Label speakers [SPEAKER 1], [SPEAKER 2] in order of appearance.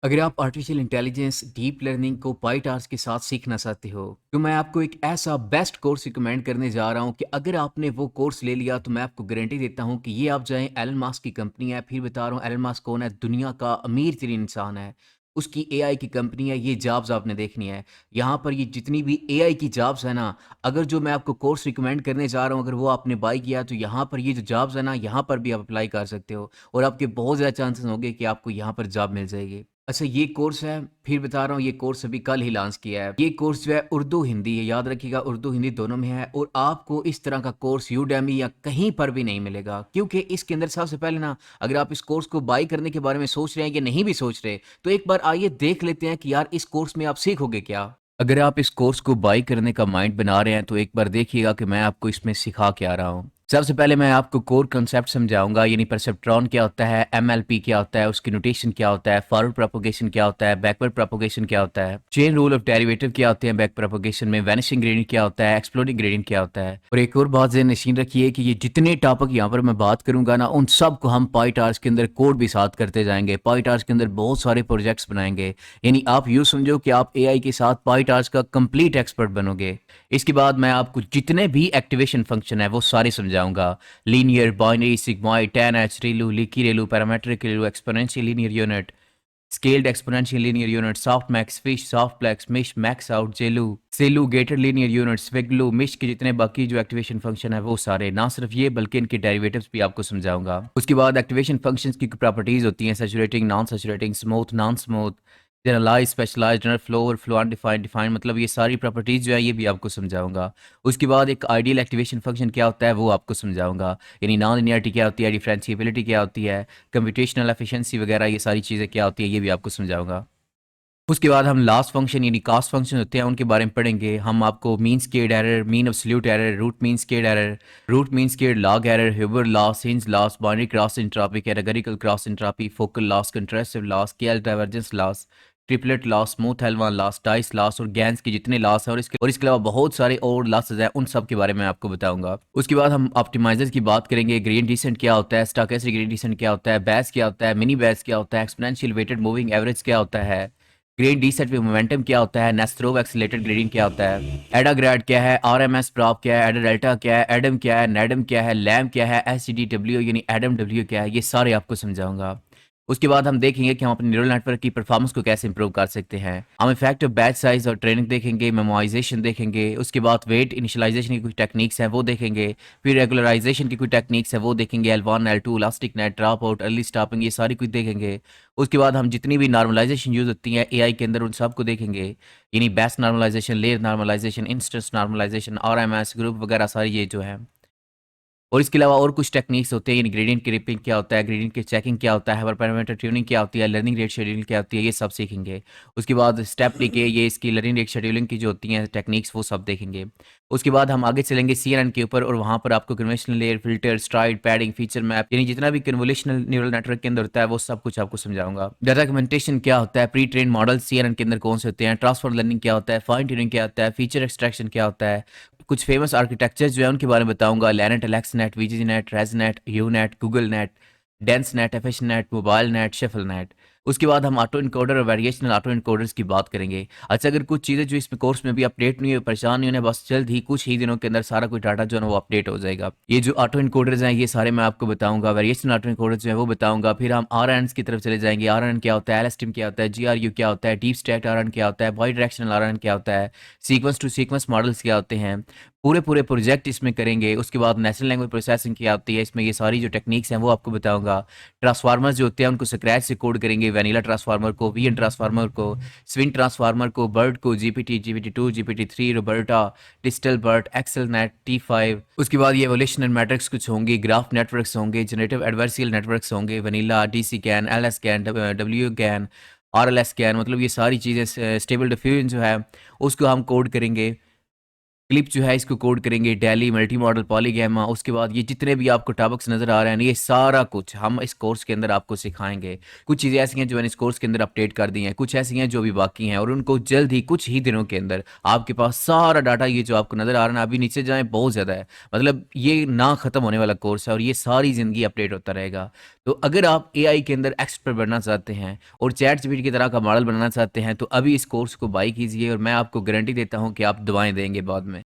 [SPEAKER 1] अगर आप artificial intelligence, deep learning को पाईटार्स के साथ सीखना चाहते हो, तो मैं आपको एक ऐसा बेस्ट कोर्स रिकमेंड करने जा रहा हूँ कि अगर आपने वो कोर्स ले लिया तो मैं आपको गारंटी देता हूँ कि ये आप जाएँ एलन मस्क की कंपनी है, फिर बता रहा हूँ एलन मस्क कौन है, दुनिया का अमीर तरीन इंसान है। उसकी एआई की कंपनी है, ये जॉब्स आपने देखनी है। यहाँ पर ये जितनी भी एआई की जॉब्स है ना, अगर जो मैं आपको कोर्स रिकमेंड करने जा रहा हूँ, अगर वो आपने बाय किया तो यहाँ पर ये जो जॉब्स है ना, यहाँ पर भी आप अप्लाई कर सकते हो और आपके बहुत ज़्यादा चांसेस होंगे कि आपको यहाँ पर जॉब मिल जाएगी। अच्छा ये कोर्स है, फिर बता रहा हूँ ये कोर्स अभी कल ही लॉन्च किया है। ये कोर्स जो है उर्दू, हिंदी है, याद रखिएगा उर्दू, हिंदी दोनों में है और आपको इस तरह का कोर्स यूडेमी या कहीं पर भी नहीं मिलेगा। क्योंकि इसके अंदर सबसे पहले ना अगर आप इस कोर्स को बाय करने के बारे में सोच रहे हैं या नहीं भी सोच रहे, तो एक बार आइए देख लेते हैं कि यार इस कोर्स में आप सीखोगे क्या? अगर आप इस कोर्स को बाय करने का माइंड बना रहे हैं तो एक बार देखिएगा कि मैं आपको इसमें सिखा क्या रहा हूँ। सबसे पहले मैं आपको कोर कंसेप्ट समझाऊंगा यानी परसेप्ट्रॉन क्या होता है, एमएलपी क्या होता है, उसकी नोटेशन क्या होता है, फॉरवर्ड प्रोपगेशन क्या होता है, बैकवर्ड प्रोपगेशन क्या होता है, चेन रूल ऑफ डेरिवेटिव क्या होते हैं बैक प्रोपगेशन में, वैनिशिंग ग्रेडियंट क्या होता है, एक्सप्लोडिंग ग्रेडियंट क्या होता है। और एक और बात ज़हन नशीन रखिए कि ये जितने टॉपिक यहाँ पर मैं बात करूंगा ना उन सब को हम पाईटार्स के अंदर कोड भी साथ करते जाएंगे। पाईटार्स के अंदर बहुत सारे प्रोजेक्ट्स बनाएंगे, यानी आप यूँ समझो कि आप एआई के साथ पाईटार्स का कंप्लीट एक्सपर्ट बनोगे। इसके बाद मैं आपको जितने भी एक्टिवेशन फंक्शन है वो सारे समझाऊंगा। Linear, binary, sigmoid, tan h, ReLU, leaky ReLU, parametric ReLU, exponential linear unit, scaled exponential linear unit, softmax, fish, softplus, mish, maxout, GELU, SELU, gated linear unit, SwiGLU, mish के जितने बाकी जो activation function है वो सारे, ना सिर्फ ये बल्कि इनके डेरिवेटिव्स भी आपको समझाऊंगा। उसके बाद एक्टिवेशन फंक्शंस की प्रॉपर्टीज होती हैं, saturating, non saturating, smooth, non smooth, generalize, specialize, general, flow और फ्लो अनडिफाइंड, डिफाइंड, मतलब ये सारी प्रॉपर्टीज जो है ये भी आपको समझाऊंगा। उसके बाद एक आइडियल एक्टिवेशन फंक्शन क्या होता है वो आपको समझाऊंगा, यानी नॉन लिनियरिटी क्या होती है, डिफरेंशिएबिलिटी क्या होती है, कंप्यूटेशनल एफिशिएंसी वगैरह ये सारी चीज़ें क्या होती है ये भी आपको समझाऊंगा। उसके बाद हम लास्ट फंक्शन यानी कास्ट फंक्शन होते हैं उनके बारे में पढ़ेंगे। हम आपको mean squared error, mean absolute error, root mean squared error, root mean squared log error, Huber loss, hinge loss, binary cross entropy, categorical cross entropy, focal loss, contrastive loss, KL divergence loss, triplet loss, smooth L one loss, dice loss और GANs के जितने loss हैं और इसके अलावा बहुत सारे और लॉसेज हैं, उन सब के बारे में आपको बताऊंगा। उसके बाद हम ऑप्टिमाइजर की बात करेंगे, ग्रेडिएंट डिसेंट क्या होता है, स्टोचैस्टिक ग्रेडिएंट डिसेंट क्या होता है, बैच क्या होता है, मिनी बैच क्या होता है, एक्सपोनेंशियल वेटेड मूविंग एवरेज क्या होता है, ग्रेड डी सेट पे मोमेंटम क्या होता है, नेस्ट्रोव एक्सीलेटेड ग्रेडिंग क्या होता है, एडा ग्रेड क्या है, आरएमएस प्रॉप क्या है, एडा डेल्टा क्या है, एडम क्या है, नेडम क्या है, लैम क्या है, एसडीडब्ल्यू यानी एडम डब्ल्यू क्या है, ये सारे आपको समझाऊंगा। उसके बाद हम देखेंगे कि हम अपने न्यूरल नेटवर्क की परफॉर्मेंस को कैसे इंप्रूव कर सकते हैं। हम इफेक्ट ऑफ बैच साइज और ट्रेनिंग देखेंगे, मेमोराइजेशन देखेंगे, उसके बाद वेट इनिशियलाइजेशन की कुछ टेक्निक्स हैं वो देखेंगे, फिर रेगुलराइजेशन की कुछ टेक्निक्स है वो देखेंगे, L1 L2 elastic net, drop out, early stopping, ये सारी कुछ देखेंगे। उसके बाद हम जितनी भी नॉर्मलाइजेशन यूज होती है एआई के अंदर उन सब को देखेंगे, यानी batch normalization, layer normalization, instance normalization, RMS group वगैरह सारी ये जो है। और इसके अलावा और कुछ टेक्निक्स होते हैं, यानी ग्रेडिएंट क्रिपिंग क्या होता है, ग्रेडिएंट की चेकिंग क्या होता है, हाइपर पैरामीटर ट्यूनिंग क्या होती है, लर्निंग रेट शेड्यूलिंग क्या होती है, ये सब सीखेंगे। उसके बाद स्टेप लिखे ये इसकी लर्निंग रेट शेड्यूलिंग की जो होती हैं टेक्निक्स वो सब देखेंगे। उसके बाद हम आगे चलेंगे सीएनएन के ऊपर और वहाँ पर आपको conventional layer, filter, STRIDE, padding, feature map, यानी जितना भी कन्वोल्यूशनल न्यूरल नेटवर्क के अंदर होता है वो सब कुछ आपको समझाऊंगा। डाटा कमेंटेशन क्या होता है, प्री ट्रेन मॉडल सीएनएन के अंदर कौन से होते हैं, ट्रांसफर लर्निंग क्या होता है, फाइन ट्यूनिंग क्या होता है, फीचर एक्सट्रैक्शन क्या होता है, कुछ फेमस आर्किटेक्चर जो है उनके बारे में बताऊंगा, LeNet, AlexNet, VGGNet, ResNet, UNet, Google net, dense net, efficient net, mobile net, shuffle net. उसके बाद हम ऑटो इनकोडर और वेरिएशनल ऑटो इनकोडर्स की बात करेंगे। अच्छा अगर कुछ चीज़ें जो इसमें कोर्स में भी अपडेट नहीं हुई, परेशान नहीं होने, बस जल्द ही कुछ ही दिनों के अंदर सारा कुछ डाटा जो है ना वो अपडेट हो जाएगा। ये जो ऑटो इनकोडर्स हैं ये सारे मैं आपको बताऊंगा, वेरिएशनल ऑटो इनकोडर्स जो है वो बताऊंगा। फिर हम आर एन की तरफ चले जाएंगे, आर एन क्या होता है, एलएसटीएम क्या होता है, जीआरयू क्या होता है, डीप स्टैक आर एन क्या होता है, बाई डायरेक्शनल आर एन क्या होता है, सीक्वेंस टू सीक्वेंस मॉडल्स क्या होते हैं, पूरे पूरे प्रोजेक्ट इसमें करेंगे। उसके बाद नेचुरल लैंग्वेज प्रोसेसिंग क्या होती है, इसमें ये सारी जो टेक्निक्स हैं वो आपको बताऊंगा। ट्रांसफार्मर्स जो होते हैं उनको स्क्रैच से कोड करेंगे, वैनिला ट्रांसफार्मर को, वीएन ट्रांसफार्मर को, स्विंग ट्रांसफार्मर को, बर्ड को, GPT, GPT 2, GPT 3, RoBERTa, DistilBERT, XLNet, T5। उसके बाद ये एवोल्यूशनल मैट्रिक्स कुछ होंगे, ग्राफ नेटवर्क्स होंगे, जनरेटिव एडवर्सियल नेटवर्क्स होंगे, vanilla, DC GAN, LS GAN, W GAN, RLS GAN, मतलब ये सारी चीज़ें, स्टेबल डिफ्यूजन जो है उसको हम कोड करेंगे। क्लिप जो है इसको कोड करेंगे, डेली, मल्टी मॉडल, पॉलीगैमा, उसके बाद ये जितने भी आपको टॉपिक्स नज़र आ रहे हैं, ये सारा कुछ हम इस कोर्स के अंदर आपको सिखाएंगे। कुछ चीज़ें ऐसी हैं जो मैंने इस कोर्स के अंदर अपडेट कर दी हैं, कुछ ऐसी हैं जो अभी बाकी हैं, और उनको जल्द ही कुछ ही दिनों के अंदर आपके पास सारा डाटा, ये जो आपको नज़र आ रहा है ना, अभी नीचे जाएँ बहुत ज़्यादा है, मतलब ये ना ख़त्म होने वाला कोर्स है और ये सारी ज़िंदगी अपडेट होता रहेगा। तो अगर आप एआई के अंदर एक्सपर्ट बनना चाहते हैं और चैट जीपीटी की तरह का मॉडल बनाना चाहते हैं, तो अभी इस कोर्स को बाय कीजिए और मैं आपको गारंटी देता हूँ कि आप दुआएं देंगे बाद में।